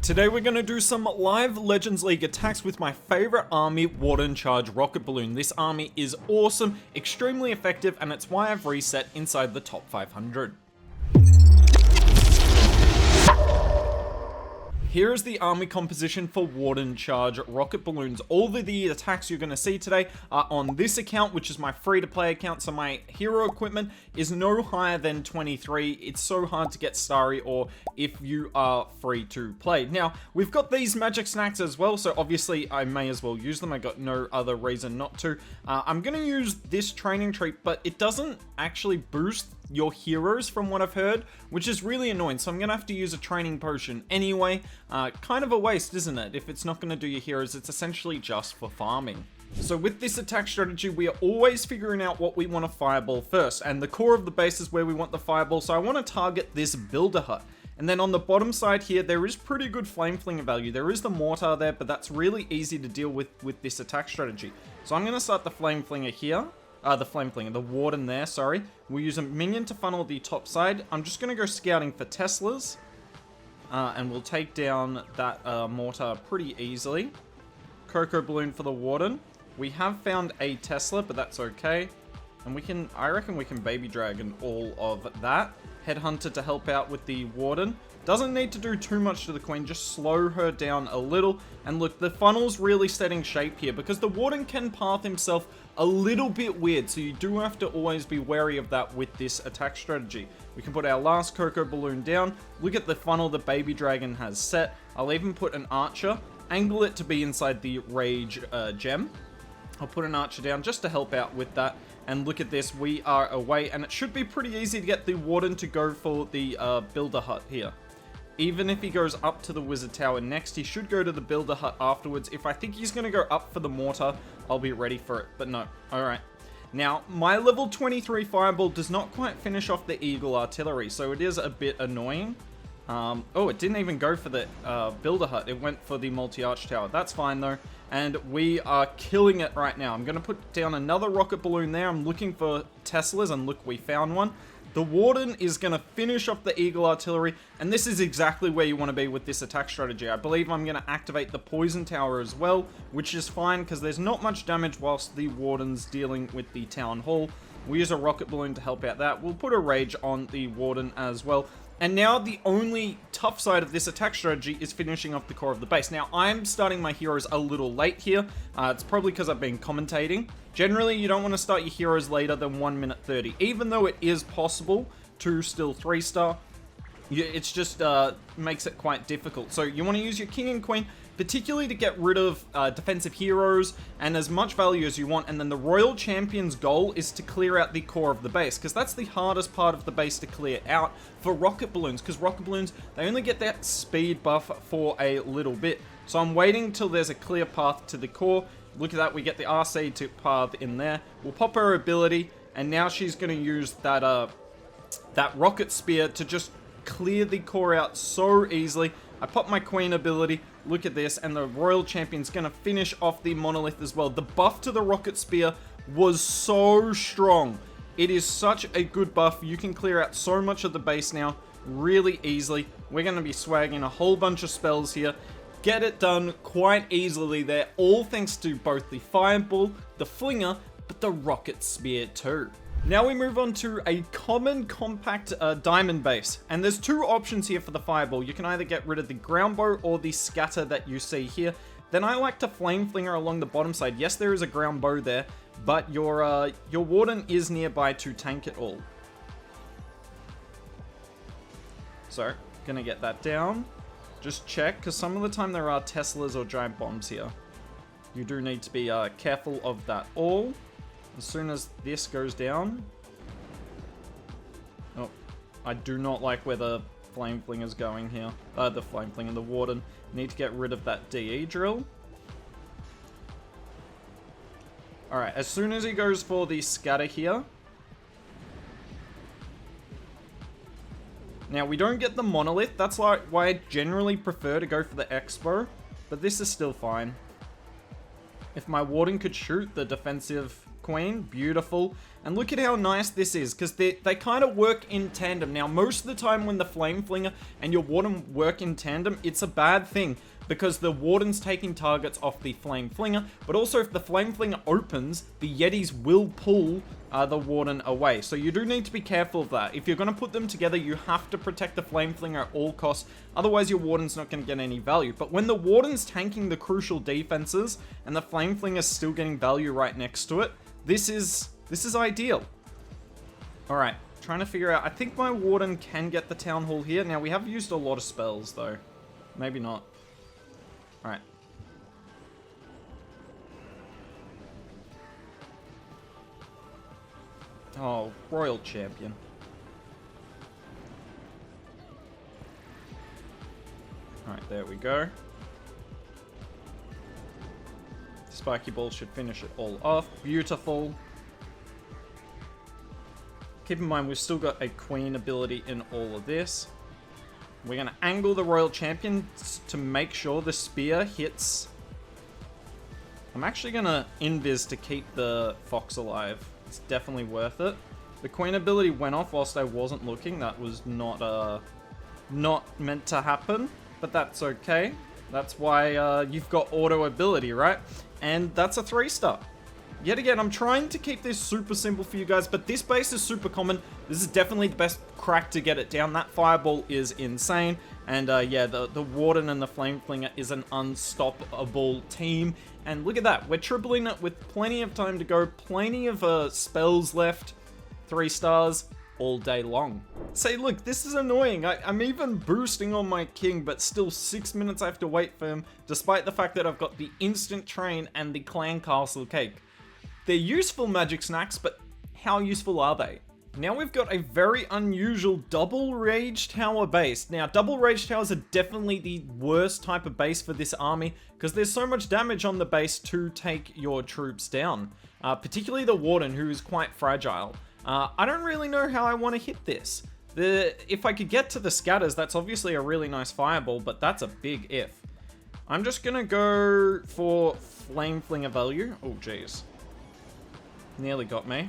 Today we're going to do some live Legends League attacks with my favorite army, Warden Charge Rocket Balloon. This army is awesome, extremely effective, and it's why I've reset inside the top 500. Here is the army composition for Warden Charge Rocket Balloons. All of the attacks you're going to see today are on this account, which is my free-to-play account, so my hero equipment is no higher than 23. It's so hard to get starry or if you are free to play. Now, we've got these magic snacks as well, so obviously I may as well use them. I got no other reason not to. I'm going to use this training treat, but it doesn't actually boost your heroes from what I've heard, which is really annoying, so I'm gonna have to use a training potion anyway. Kind of a waste, isn't it? If it's not gonna do your heroes, it's essentially just for farming. So with this attack strategy, we are always figuring out what we want to fireball first, and the core of the base is where we want the fireball, so I want to target this builder hut. And then on the bottom side here, there is pretty good flame flinger value. There is the mortar there, but that's really easy to deal with this attack strategy. So I'm gonna start the flame flinger here. The Warden there, sorry. We'll use a minion to funnel the top side. I'm just going to go scouting for Teslas. And we'll take down that mortar pretty easily. Cocoa Balloon for the Warden. We have found a Tesla, but that's okay. And I reckon we can Baby Dragon all of that. Headhunter to help out with the Warden. Doesn't need to do too much to the Queen, just slow her down a little. And look, the funnel's really setting shape here because the Warden can path himself a little bit weird, so you do have to always be wary of that with this attack strategy. We can put our last Cocoa Balloon down. Look at the funnel the Baby Dragon has set. I'll even put an Archer, angle it to be inside the Rage gem. I'll put an Archer down just to help out with that. And look at this, we are away, and it should be pretty easy to get the Warden to go for the Builder Hut here. Even if he goes up to the Wizard Tower next, he should go to the Builder Hut afterwards. If I think he's going to go up for the Mortar, I'll be ready for it. But no. Alright. Now, my level 23 Fireball does not quite finish off the Eagle Artillery, so it is a bit annoying. Oh, it didn't even go for the Builder Hut. It went for the Multi-Arch Tower. That's fine, though. And we are killing it right now. I'm going to put down another Rocket Balloon there. I'm looking for Teslas, and look, we found one. The Warden is going to finish off the Eagle Artillery, and this is exactly where you want to be with this attack strategy. I believe I'm going to activate the Poison Tower as well, which is fine because there's not much damage whilst the Warden's dealing with the Town Hall. We'll use a Rocket Balloon to help out that. We'll put a Rage on the Warden as well. And now the only tough side of this attack strategy is finishing off the core of the base. Now, I'm starting my heroes a little late here. It's probably because I've been commentating. Generally, you don't want to start your heroes later than 1 minute 30. Even though it is possible to still 3-star, it's just makes it quite difficult. So you want to use your King and Queen, particularly to get rid of defensive heroes and as much value as you want. And then the Royal Champion's goal is to clear out the core of the base, because that's the hardest part of the base to clear out for Rocket Balloons, because Rocket Balloons, they only get that speed buff for a little bit. So I'm waiting till there's a clear path to the core. Look at that, we get the RC to path in there. We'll pop her ability, and now she's going to use that Rocket Spear to just clear the core out so easily. I pop my Queen ability, look at this, and the Royal Champion's going to finish off the Monolith as well. The buff to the Rocket Spear was so strong. It is such a good buff. You can clear out so much of the base now really easily. We're going to be swagging a whole bunch of spells here. Get it done quite easily there, all thanks to both the Fireball, the Flinger, but the Rocket Spear too. Now we move on to a common compact diamond base, and there's two options here for the Fireball. You can either get rid of the ground bow or the scatter that you see here. Then I like to flame flinger along the bottom side. Yes, there is a ground bow there, but your Warden is nearby to tank it all. So, gonna get that down. Just check, because some of the time there are Teslas or giant bombs here. You do need to be careful of that all. As soon as this goes down... Oh, I do not like where the Flame Flinger's going here. The Flame Flinger, the Warden. Need to get rid of that DE drill. Alright, as soon as he goes for the scatter here... Now, we don't get the Monolith. That's why I generally prefer to go for the Expo. But this is still fine. If my Warden could shoot the defensive Queen, beautiful. And look at how nice this is, because they kind of work in tandem. Now, most of the time when the Flame Flinger and your Warden work in tandem, it's a bad thing, because the Warden's taking targets off the Flame Flinger, but also if the Flame Flinger opens, the Yetis will pull the Warden away. So you do need to be careful of that. If you're going to put them together, you have to protect the Flame Flinger at all costs, otherwise your Warden's not going to get any value. But when the Warden's tanking the crucial defenses, and the Flame Flinger's still getting value right next to it, this is ideal. Alright, trying to figure out, I think my Warden can get the Town Hall here. Now we have used a lot of spells though. Maybe not. Alright. Oh, Royal Champion. Alright, there we go. Spiky Ball should finish it all off. Beautiful. Keep in mind, we've still got a Queen ability in all of this. We're going to angle the Royal Champion to make sure the spear hits. I'm actually going to invis to keep the Fox alive. It's definitely worth it. The Queen ability went off whilst I wasn't looking. That was not meant to happen, but that's okay. That's why you've got auto ability, right? And that's a 3-star. Yet again, I'm trying to keep this super simple for you guys, but this base is super common. This is definitely the best crack to get it down. That Fireball is insane. And yeah, the Warden and the Flame Flinger is an unstoppable team. And look at that. We're tripling it with plenty of time to go. Plenty of spells left. 3 stars all day long. Say, look, this is annoying. I'm even boosting on my king, but still 6 minutes I have to wait for him, despite the fact that I've got the instant train and the clan castle cake. They're useful magic snacks, but how useful are they? Now we've got a very unusual double Rage Tower base. Now, double Rage Towers are definitely the worst type of base for this army, because there's so much damage on the base to take your troops down. Particularly the Warden, who is quite fragile. I don't really know how I want to hit this. If I could get to the scatters, that's obviously a really nice fireball, but that's a big if. I'm just gonna go for Flame Flinger value. Oh, jeez. Nearly got me.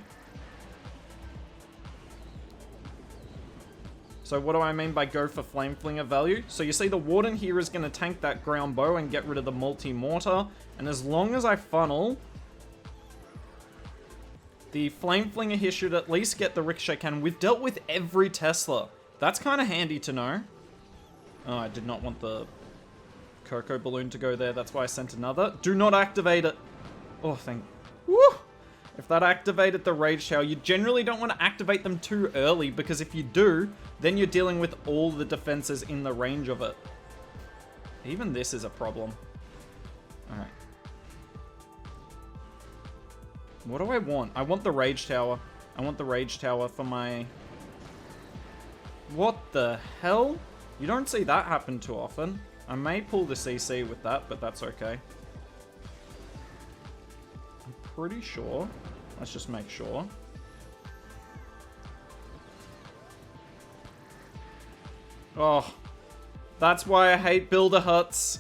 So what do I mean by go for Flame Flinger value? So you see the Warden here is going to tank that ground bow and get rid of the multi-mortar. And as long as I funnel, the Flame Flinger here should at least get the ricochet cannon. We've dealt with every Tesla. That's kind of handy to know. Oh, I did not want the Cocoa Balloon to go there. That's why I sent another. Do not activate it. Oh, thank... Woo! If that activated the Rage Tower, you generally don't want to activate them too early, because if you do, then you're dealing with all the defenses in the range of it. Even this is a problem. Alright. What do I want? I want the Rage Tower. I want the Rage Tower for my... What the hell? You don't see that happen too often. I may pull the CC with that, but that's okay. Pretty sure. Let's just make sure. Oh, that's why I hate builder huts.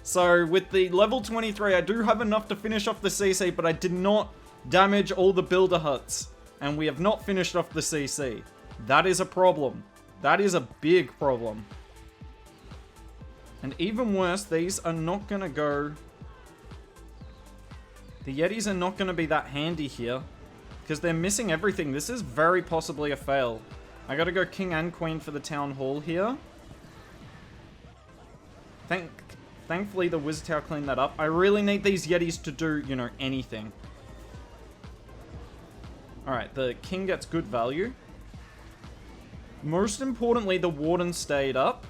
So with the level 23, I do have enough to finish off the CC, but I did not damage all the builder huts. And we have not finished off the CC. That is a problem. That is a big problem. And even worse, these are not going to go... The Yetis are not going to be that handy here, because they're missing everything. This is very possibly a fail. I got to go King and Queen for the Town Hall here. Thankfully, the Wizard Tower cleaned that up. I really need these Yetis to do, you know, anything. Alright, the King gets good value. Most importantly, the Warden stayed up.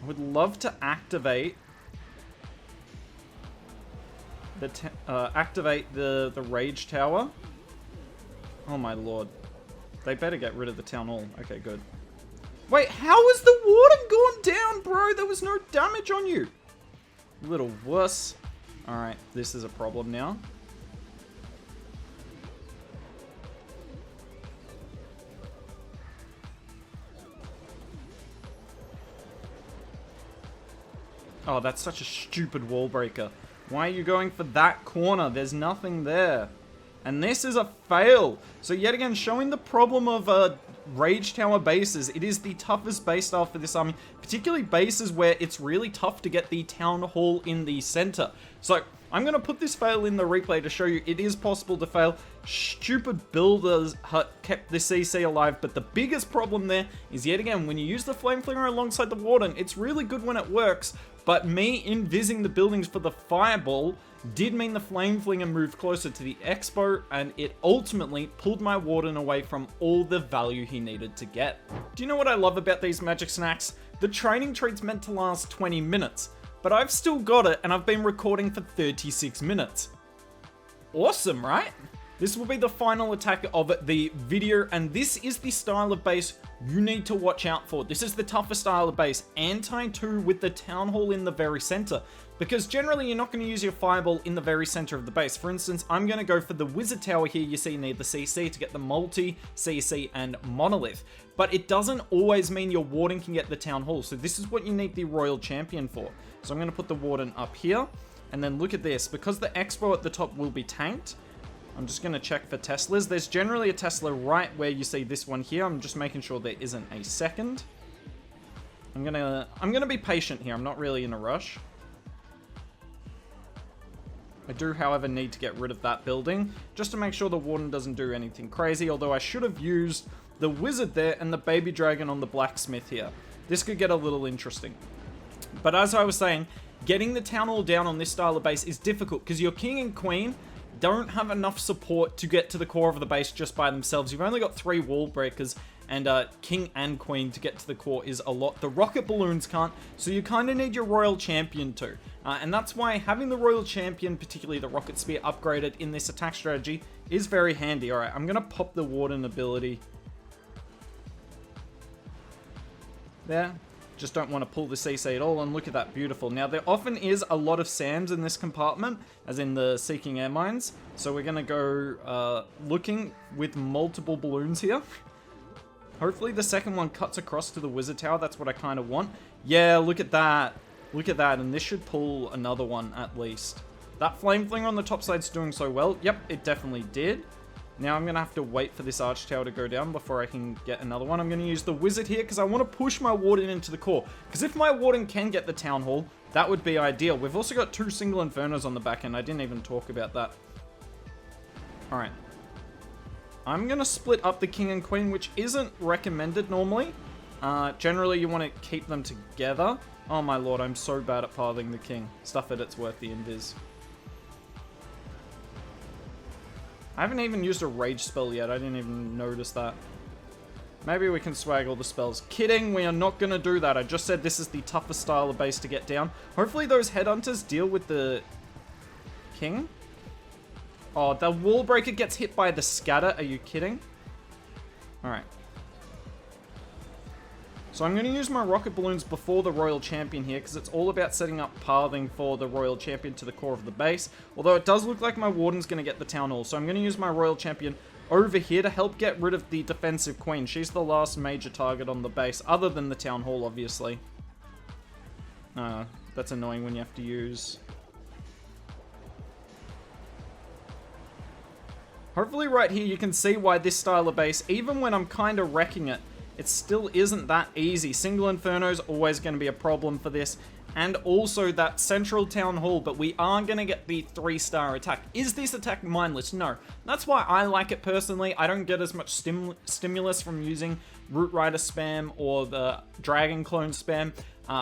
I would love to activate... activate the Rage Tower. Oh my lord. They better get rid of the Town Hall. Okay, good. Wait, how is the Warden gone down, bro? There was no damage on you. Little wuss. Alright, this is a problem now. Oh, that's such a stupid wall breaker. Why are you going for that corner? There's nothing there. And this is a fail. So yet again, showing the problem of Rage Tower bases. It is the toughest base style for this army, particularly bases where it's really tough to get the Town Hall in the center. So I'm going to put this fail in the replay to show you it is possible to fail. Stupid builders kept the CC alive, but the biggest problem there is yet again, when you use the Flame Flinger alongside the Warden, it's really good when it works, but me invising the buildings for the Fireball did mean the Flame Flinger moved closer to the Expo, and it ultimately pulled my Warden away from all the value he needed to get. Do you know what I love about these magic snacks? The training treat's meant to last 20 minutes, but I've still got it and I've been recording for 36 minutes. Awesome, right? This will be the final attack of the video, and this is the style of base you need to watch out for. This is the toughest style of base, anti-2 with the Town Hall in the very center, because generally you're not going to use your Fireball in the very center of the base. For instance, I'm going to go for the Wizard Tower here you see near the CC to get the multi, CC, and Monolith. But it doesn't always mean your Warden can get the Town Hall, so this is what you need the Royal Champion for. So I'm going to put the Warden up here, and then look at this. Because the Expo at the top will be tanked, I'm just going to check for Teslas. There's generally a Tesla right where you see this one here. I'm just making sure there isn't a second. I'm gonna be patient here. I'm not really in a rush. I do, however, need to get rid of that building just to make sure the Warden doesn't do anything crazy, although I should have used the Wizard there and the Baby Dragon on the Blacksmith here. This could get a little interesting. But as I was saying, getting the Town Hall down on this style of base is difficult because your King and Queen don't have enough support to get to the core of the base just by themselves. You've only got 3 wall breakers, and King and Queen to get to the core is a lot. The Rocket Balloons can't, so you kind of need your Royal Champion too. And that's why having the Royal Champion, particularly the Rocket Spear upgraded in this attack strategy, is very handy. Alright, I'm going to pop the Warden ability there. Just don't want to pull the CC at all, and look at that, beautiful. Now, there often is a lot of SAMs in this compartment, as in the Seeking Air Mines, so we're going to go looking with multiple balloons here. Hopefully the second one cuts across to the Wizard Tower, that's what I kind of want. Yeah, look at that. Look at that, and this should pull another one at least. That Flame Flinger on the top side's doing so well. Yep, it definitely did. Now I'm going to have to wait for this Arch Tower to go down before I can get another one. I'm going to use the Wizard here because I want to push my Warden into the core. Because if my Warden can get the Town Hall, that would be ideal. We've also got 2 single Infernos on the back end. I didn't even talk about that. Alright. I'm going to split up the King and Queen, which isn't recommended normally. Generally, you want to keep them together. Oh my lord, I'm so bad at pathing the King. Stuff it, it's worth the invis. I haven't even used a rage spell yet. I didn't even notice that. Maybe we can swag all the spells. Kidding, we are not going to do that. I just said this is the toughest style of base to get down. Hopefully those Headhunters deal with the King. Oh, the Wall Breaker gets hit by the Scatter. Are you kidding? Alright. So I'm going to use my Rocket Balloons before the Royal Champion here, because it's all about setting up pathing for the Royal Champion to the core of the base. Although it does look like my Warden's going to get the Town Hall, so I'm going to use my Royal Champion over here to help get rid of the defensive Queen. She's the last major target on the base, other than the Town Hall, obviously. That's annoying when you have to use... Hopefully right here you can see why this style of base, even when I'm kind of wrecking it, it still isn't that easy. Single Inferno's always going to be a problem for this. And also that central Town Hall, but we are going to get the 3-star attack. Is this attack mindless? No. That's why I like it personally. I don't get as much stimulus from using Root Rider spam or the Dragon Clone spam.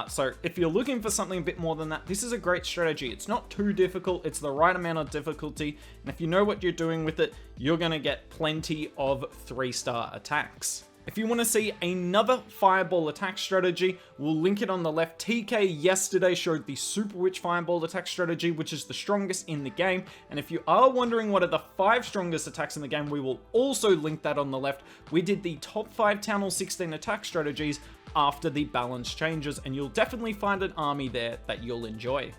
So if you're looking for something a bit more than that, this is a great strategy. It's not too difficult. It's the right amount of difficulty. And if you know what you're doing with it, you're going to get plenty of 3-star attacks. If you want to see another Fireball attack strategy, we'll link it on the left. TK yesterday showed the Super Witch Fireball attack strategy, which is the strongest in the game. And if you are wondering what are the 5 strongest attacks in the game, we will also link that on the left. We did the top 5 Town Hall 16 attack strategies after the balance changes, and you'll definitely find an army there that you'll enjoy.